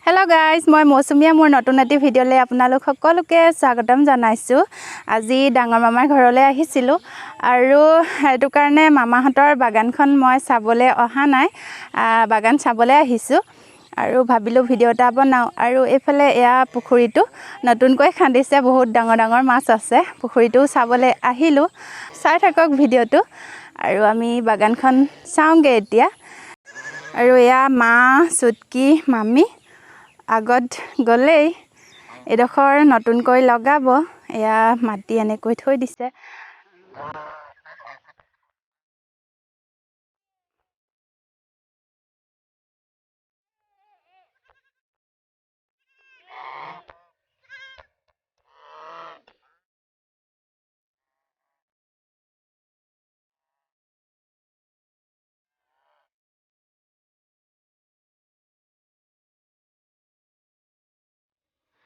Hello guys, মই মৌচুমীয়ে মোৰ নতুন এটি ভিডিঅ'লৈ আপোনালোক সকলোকে স্বাগতম জনাইছো। আজি ডাঙৰ মামাৰ ঘৰলৈ আহিছিলো আৰু এটো কাৰণে মামাহঁতৰ বাগানখন মই চাবলৈ অহা নাই, বাগান চাবলৈ আহিছো আৰু ভাবিলো ভিডিঅ' এটা বনাও। আৰু এইফালে এয়া পুখুৰীটো নতুনকৈ খান্দিছে, বহুত ডাঙৰ ডাঙৰ মাছ আছে। পুখুৰীটো চাবলৈ আহিলো, চাই থাকক ভিডিঅ'টো আৰু আমি বাগানখন চাওঁগে এতিয়া। আৰু এয়া মা, চুটকি, মামি আগত গলেই এডোখৰ নতুনকৈ লগাব। এয়া মাটি এনেকৈ থৈ দিছে।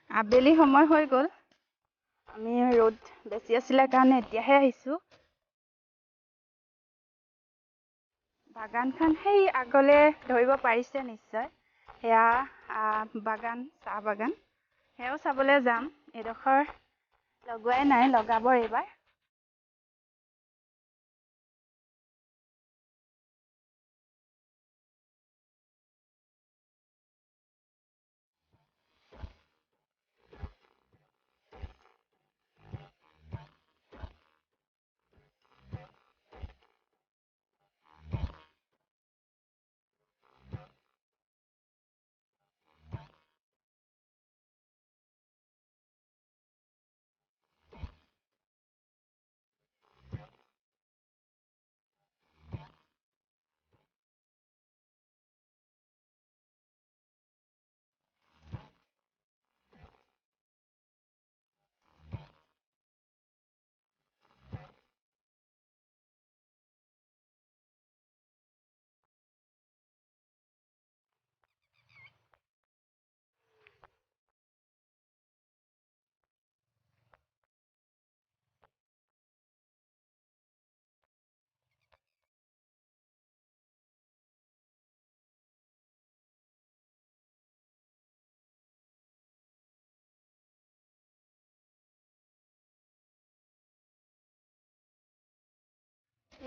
আবেলি সময় হৈ গ'ল, আমি ৰ'দ বেছি আছিলে কাৰণে এতিয়াহে আহিছো। বাগানখন সেই আগলে ধৰিব পাৰিছে নিশ্চয়, সেয়া বাগান, চাহ বাগান। সেয়াও চাবলৈ যাম। এডোখৰ লগোৱাই নাই, লগাব এইবাৰ।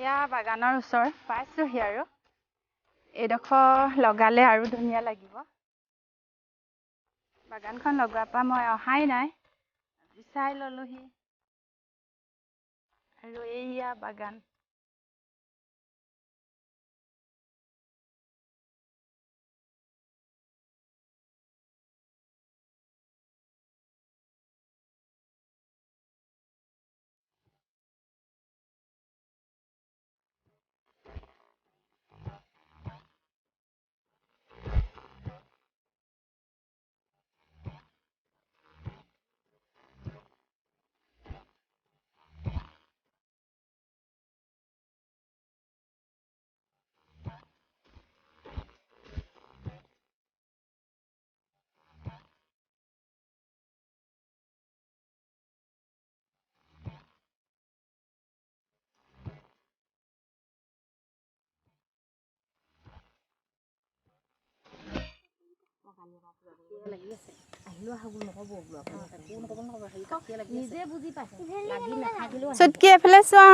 এয়া বাগানৰ ওচৰ পাইছোহি আৰু এডোখৰ লগালে আৰু ধুনীয়া লাগিব। বাগানখন লগোৱাৰ পৰা মই অহাই নাই, চাই ললোহি। আৰু এইয়া বাগান। চুটকি এফালে চোৱা।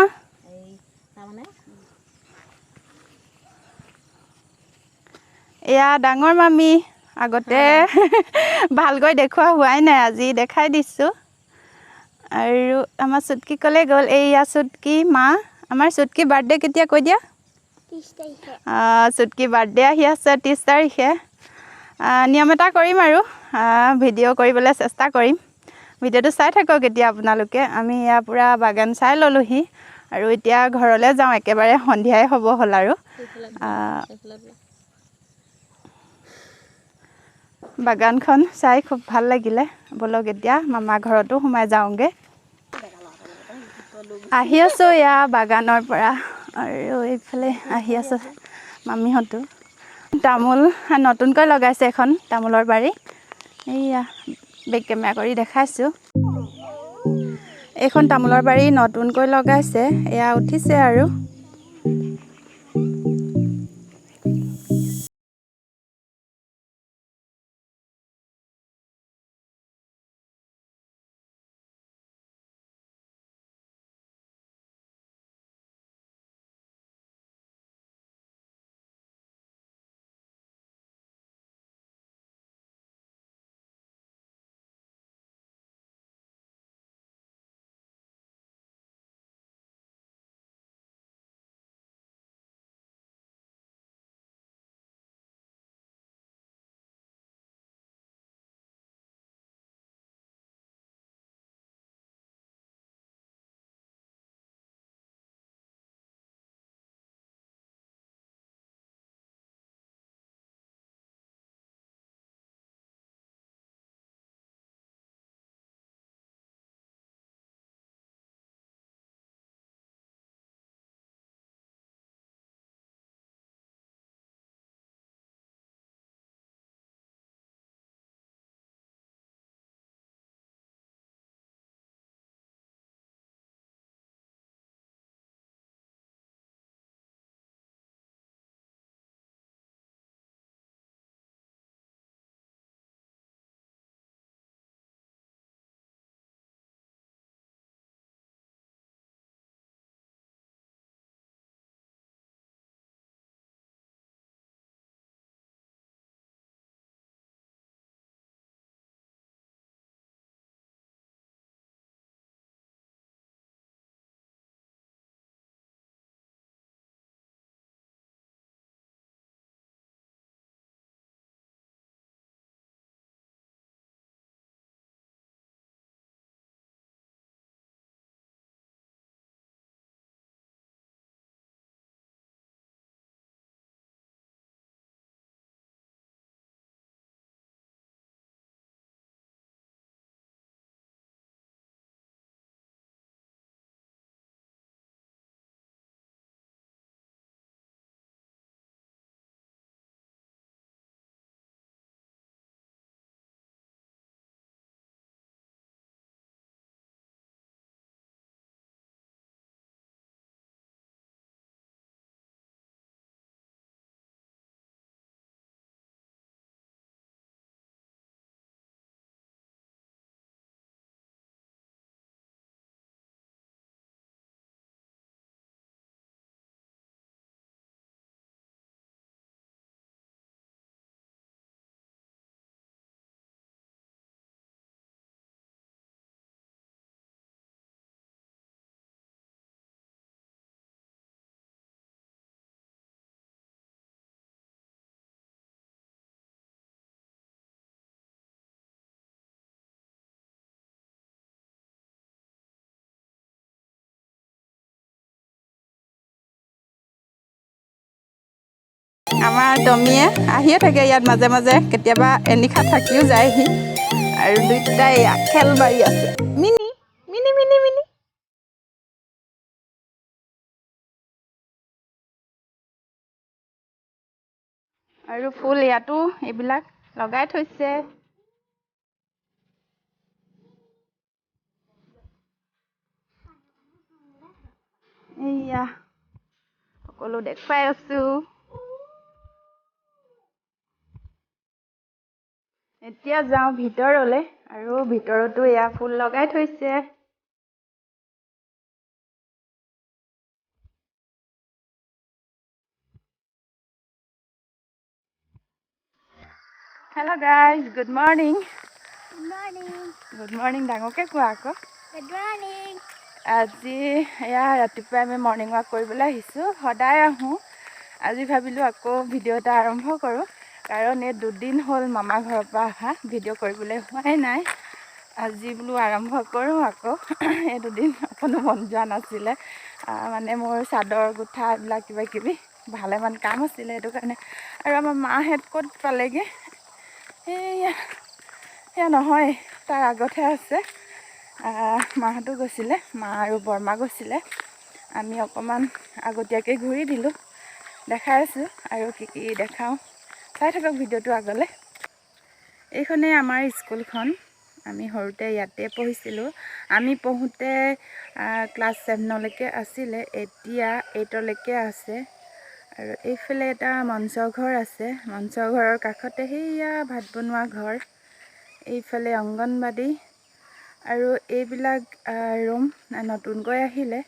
এয়া ডাঙৰ মামি, আগতে ভালকৈ দেখুওৱা হোৱাই নাই, আজি দেখাই দিছো। আৰু আমাৰ চুটকি কলে গ'ল। এইয়া চুটকি মা, আমাৰ চুটকি বাৰ্থডে কেতিয়া কৈ দিয়া? 30 তাৰিখে। চুটকি বাৰ্থডে আহি আছে 30 তাৰিখে। নিয়ম এটা কৰিম আৰু ভিডিঅ' কৰিবলৈ চেষ্টা কৰিম। ভিডিঅ'টো চাই থাকক এতিয়া আপোনালোকে। আমি ইয়াৰ পৰা বাগান চাই ললোহি আৰু এতিয়া ঘৰলৈ যাওঁ, একেবাৰে সন্ধিয়াই হ'ব হ'ল আৰু। বাগানখন চাই খুব ভাল লাগিলে। বলক এতিয়া মামা ঘৰতো সোমাই যাওঁগে। আহি আছো এয়া বাগানৰ পৰা, আৰু এইফালে আহি আছে মামীহঁতো। তামোল নতুনকৈ লগাইছে, এখন তামোলৰ বাৰী। এইয়া বেক কেমেৰা কৰি দেখাইছো। এইখন তামোলৰ বাৰী নতুনকৈ লগাইছে, এয়া উঠিছে আৰু। আমাৰ টমিয়ে আহিয়ে থাকে ইয়াত মাজে মাজে, কেতিয়াবা এনিশা থাকিও যায়হি। আৰু দুইটাই খেল মাৰি আছে। মিনি মিনি মিনি মিনি আৰু ফুল ইয়াতো এইবিলাক লগাই থৈছে। এইয়া সকলো দেখুৱাই আছো। এতিয়া যাওঁ ভিতৰলে, আৰু ভিতৰতো এয়া ফুল লগাই থৈছে। Hello' guys, good morning. Good morning ডাঙৰকৈ কোৱা আকৌ। Good morning. আজি এয়া ৰাতিপুৱাই আমি মৰ্ণিং ৱাক কৰিবলৈ আহিছোঁ। সদায় আহোঁ, আজি ভাবিলোঁ আকৌ ভিডিঅ' এটা আৰম্ভ কৰোঁ, কাৰণ এই 2 দিন হ'ল মামা ঘৰৰ পৰা অহা, ভিডিঅ' কৰিবলৈ হোৱাই নাই। আজি বোলো আৰম্ভ কৰোঁ আকৌ। এই 2 দিন অকণো মন যোৱা নাছিলে, মানে মোৰ চাদৰ গোঠা এইবিলাক কিবা কিবি ভালেমান কাম আছিলে, সেইটো কাৰণে। আৰু আমাৰ মাহঁত ক'ত পালেগৈ, সেয়া নহয়, তাৰ আগতহে আছে। মাহঁতো গৈছিলে, মা আৰু বৰমা গৈছিলে। আমি অকণমান আগতীয়াকৈ ঘূৰি দিলোঁ, দেখাই আছোঁ আৰু কি কি দেখাওঁ, চাই থাকক ভিডিঅ'টো আগলৈ। এইখনেই আমাৰ স্কুলখন, আমি সৰুতে ইয়াতে পঢ়িছিলোঁ। আমি পঢ়োঁতে ক্লাছ 7লৈকে আছিলে, এতিয়া 8লৈকে আছে। আৰু এইফালে এটা মঞ্চঘৰ আছে, মঞ্চঘৰৰ কাষতে সেইয়া ভাত বনোৱা ঘৰ, এইফালে অংগনবাদী, আৰু এইবিলাক ৰুম নতুনকৈ আহিলে।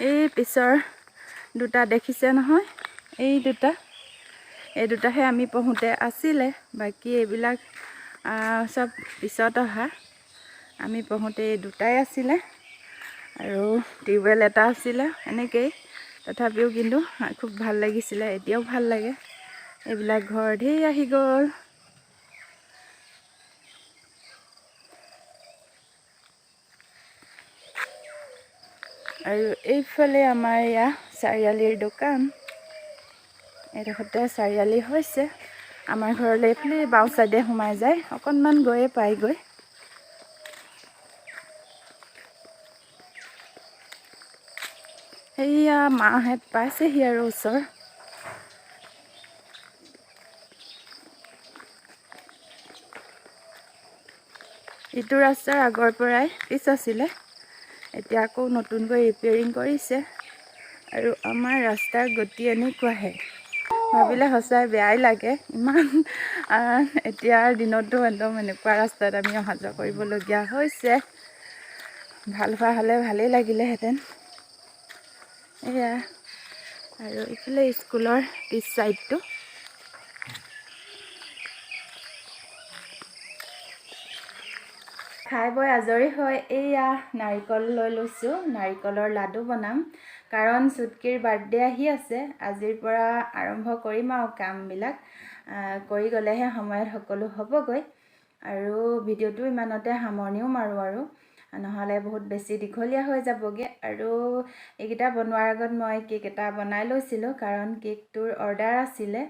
এই পিছৰ দুটা দেখিছে নহয়, এই দুটাহে আমি পঢ়োঁতে আছিলে, বাকী এইবিলাক চব পিছত অহা। আমি পঢ়োঁতে এই দুটাই আছিলে, আৰু টিউবৱেল এটা আছিলে এনেকেই। তথাপিও কিন্তু খুব ভাল লাগিছিলে, এতিয়াও ভাল লাগে। এইবিলাক ঘৰ ধেৰ আহি গ'ল। আৰু এইফালে আমাৰ এয়া চাৰিআলিৰ দোকান, এইডোখৰতে চাৰিআলি হৈছে। আমাৰ ঘৰলৈ এইফালে বাওঁ চাইডে সোমাই যায়, অকণমান গৈয়ে পায়গৈ। সেয়া মাহঁত পাইছেহি আৰু ওচৰ। ইটো ৰাস্তাৰ আগৰ পৰাই পিচ আছিলে, এতিয়া আকৌ নতুনকৈ ৰিপেয়াৰিং কৰিছে। আৰু আমাৰ ৰাস্তাৰ গতি এনেকুৱাহে, ভাবিলে সঁচাই বেয়াই লাগে। ইমান এতিয়াৰ দিনতো একদম এনেকুৱা ৰাস্তাত আমি অহা যোৱা কৰিবলগীয়া হৈছে। ভাল হোৱা হ'লে ভালেই লাগিলেহেঁতেন। এয়া আৰু এইফালে স্কুলৰ পিছ চাইডটো। খাই বৈ আজৰি হৈ এইয়া নাৰিকল লৈ লৈছোঁ, নাৰিকলৰ লাডু বনাম। কাৰণ চুটকিৰ বাৰ্থডে আহি আছে, আজিৰ পৰা আৰম্ভ কৰিম আৰু কামবিলাক। কৰি গ'লেহে সময়ত সকলো হ'বগৈ। আৰু ভিডিঅ'টো ইমানতে সামৰণিও মাৰোঁ, আৰু নহ'লে বহুত বেছি দীঘলীয়া হৈ যাবগৈ। আৰু এইকেইটা বনোৱাৰ আগত মই কেক এটা বনাই লৈছিলোঁ, কাৰণ কেকটোৰ অৰ্ডাৰ আছিলে।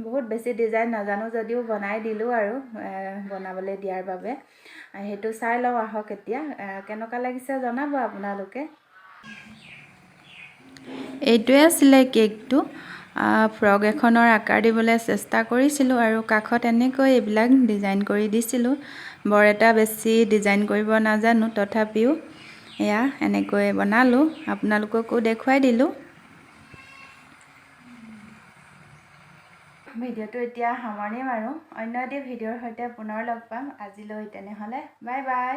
বহুত বেছি ডিজাইন নাজানো যদিও বনাই দিলোঁ আৰু বনাবলৈ দিয়াৰ বাবে। সেইটো চাই লওঁ আহক এতিয়া, কেনেকুৱা লাগিছে জনাব আপোনালোকে। এইটোৱে আছিলে কেকটো। ফ্ৰক এখনৰ আকাৰ দিবলৈ চেষ্টা কৰিছিলোঁ, আৰু কাষত এনেকৈ এইবিলাক ডিজাইন কৰি দিছিলোঁ। বৰ এটা বেছি ডিজাইন কৰিব নাজানো, তথাপিও এয়া এনেকৈ বনালোঁ, আপোনালোককো দেখুৱাই দিলোঁ। ভিডিঅ'টো এতিয়া সামৰণি মাৰোঁ, অন্য এটি ভিডিঅ'ৰ সৈতে পুনৰ লগ পাম। আজিলৈ তেনেহ'লে বাই বাই।